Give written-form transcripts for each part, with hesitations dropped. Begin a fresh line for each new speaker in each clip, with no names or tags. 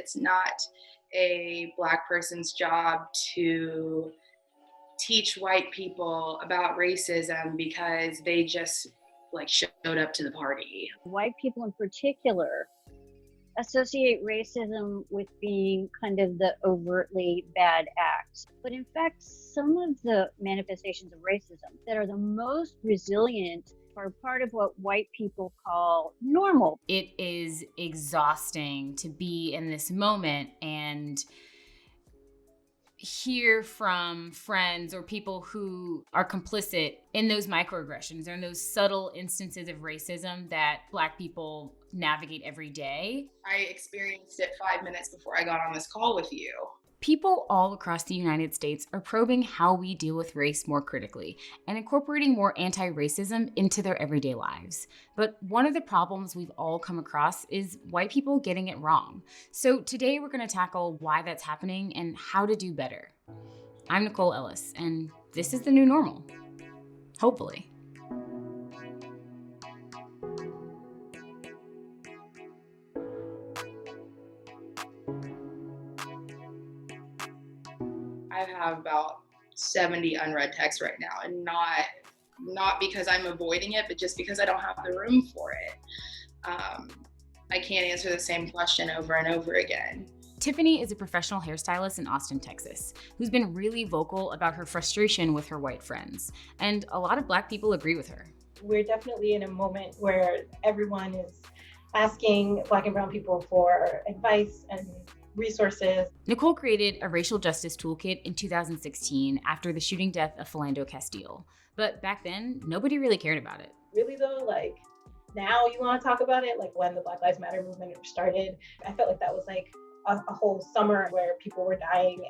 It's not a Black person's job to teach white people about racism because they just like showed up to the party.
White people in particular associate racism with being kind of the overtly bad acts. But in fact, some of the manifestations of racism that are the most resilient are part of what white people call normal.
It is exhausting to be in this moment and hear from friends or people who are complicit in those microaggressions or in those subtle instances of racism that Black people navigate every day.
I experienced it 5 minutes before I got on this call with you.
People all across the United States are probing how we deal with race more critically and incorporating more anti-racism into their everyday lives. But one of the problems we've all come across is white people getting it wrong. So today we're going to tackle why that's happening and how to do better. I'm Nicole Ellis, and this is the new normal. Hopefully.
I have about 70 unread texts right now, and not because I'm avoiding it, but just because I don't have the room for it. I can't answer the same question over and over again.
Tiffany is a professional hairstylist in Austin, Texas, who's been really vocal about her frustration with her white friends. And a lot of Black people agree with her.
We're definitely in a moment where everyone is asking Black and brown people for advice and resources.
Nicole created a racial justice toolkit in 2016 after the shooting death of Philando Castile. But back then, nobody really cared about it.
Really though, like now you want to talk about it, like when the Black Lives Matter movement started, I felt like that was like a whole summer where people were dying,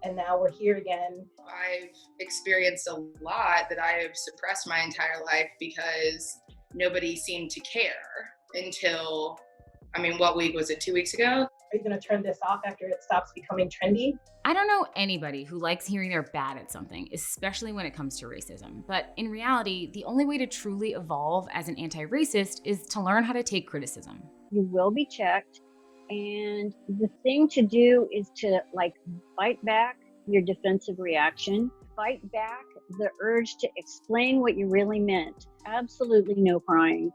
and now we're here again.
I've experienced a lot that I have suppressed my entire life because nobody seemed to care until, what week was it, 2 weeks ago?
Are you going to turn this off after it stops becoming trendy?
I don't know anybody who likes hearing they're bad at something, especially when it comes to racism. But in reality, the only way to truly evolve as an anti-racist is to learn how to take criticism.
You will be checked. And the thing to do is to fight back your defensive reaction, fight back the urge to explain what you really meant. Absolutely no crying.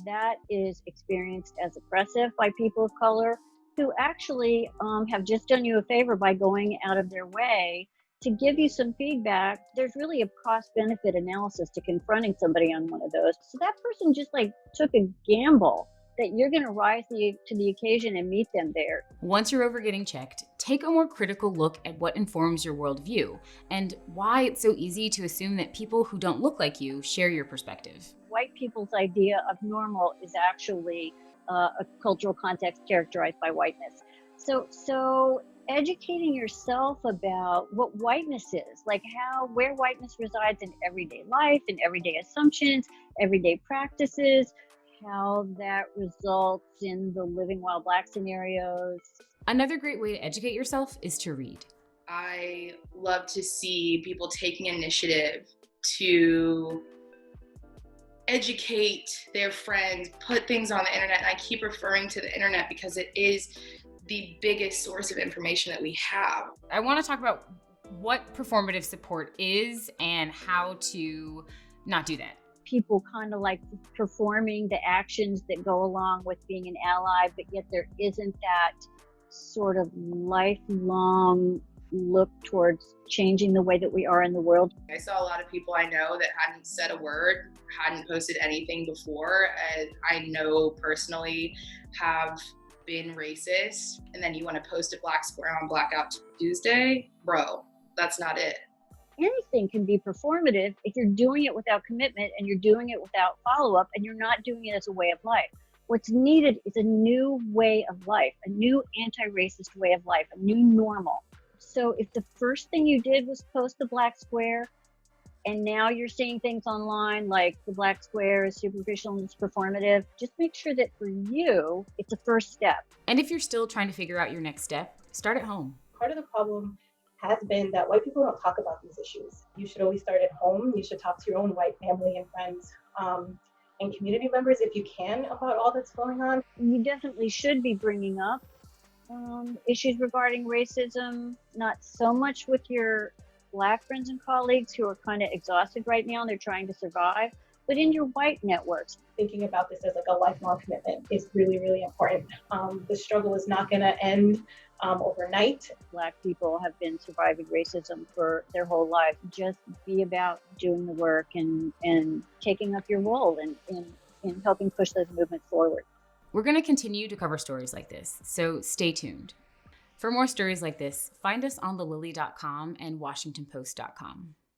That is experienced as oppressive by people of color who actually have just done you a favor by going out of their way to give you some feedback. There's really a cost-benefit analysis to confronting somebody on one of those. So that person just took a gamble that you're going to rise to the occasion and meet them there.
Once you're over getting checked, take a more critical look at what informs your worldview and why it's so easy to assume that people who don't look like you share your perspective.
White people's idea of normal is actually a cultural context characterized by whiteness. So educating yourself about what whiteness is, where whiteness resides in everyday life, in everyday assumptions, everyday practices, how that results in the living while Black scenarios.
Another great way to educate yourself is to read.
I love to see people taking initiative to educate their friends, put things on the internet. And I keep referring to the internet because it is the biggest source of information that we have.
I want to talk about what performative support is and how to not do that.
People kind of like performing the actions that go along with being an ally, but yet there isn't that sort of lifelong look towards changing the way that we are in the world.
I saw a lot of people I know that hadn't said a word, hadn't posted anything before, and I know personally have been racist. And then you want to post a black square on Blackout Tuesday? Bro, that's not it.
Anything can be performative if you're doing it without commitment and you're doing it without follow-up and you're not doing it as a way of life. What's needed is a new way of life, a new anti-racist way of life, a new normal. So if the first thing you did was post the black square and now you're seeing things online like the black square is superficial and it's performative, just make sure that for you, it's a first step.
And if you're still trying to figure out your next step, start at home.
Part of the problem has been that white people don't talk about these issues. You should always start at home. You should talk to your own white family and friends and community members if you can about all that's going on.
You definitely should be bringing up issues regarding racism, not so much with your Black friends and colleagues who are kind of exhausted right now and they're trying to survive, but in your white networks.
Thinking about this as like a lifelong commitment is really, really important. The struggle is not going to end overnight.
Black people have been surviving racism for their whole life. Just be about doing the work and taking up your role in helping push those movements forward.
We're going to continue to cover stories like this, so stay tuned. For more stories like this, find us on thelily.com and washingtonpost.com.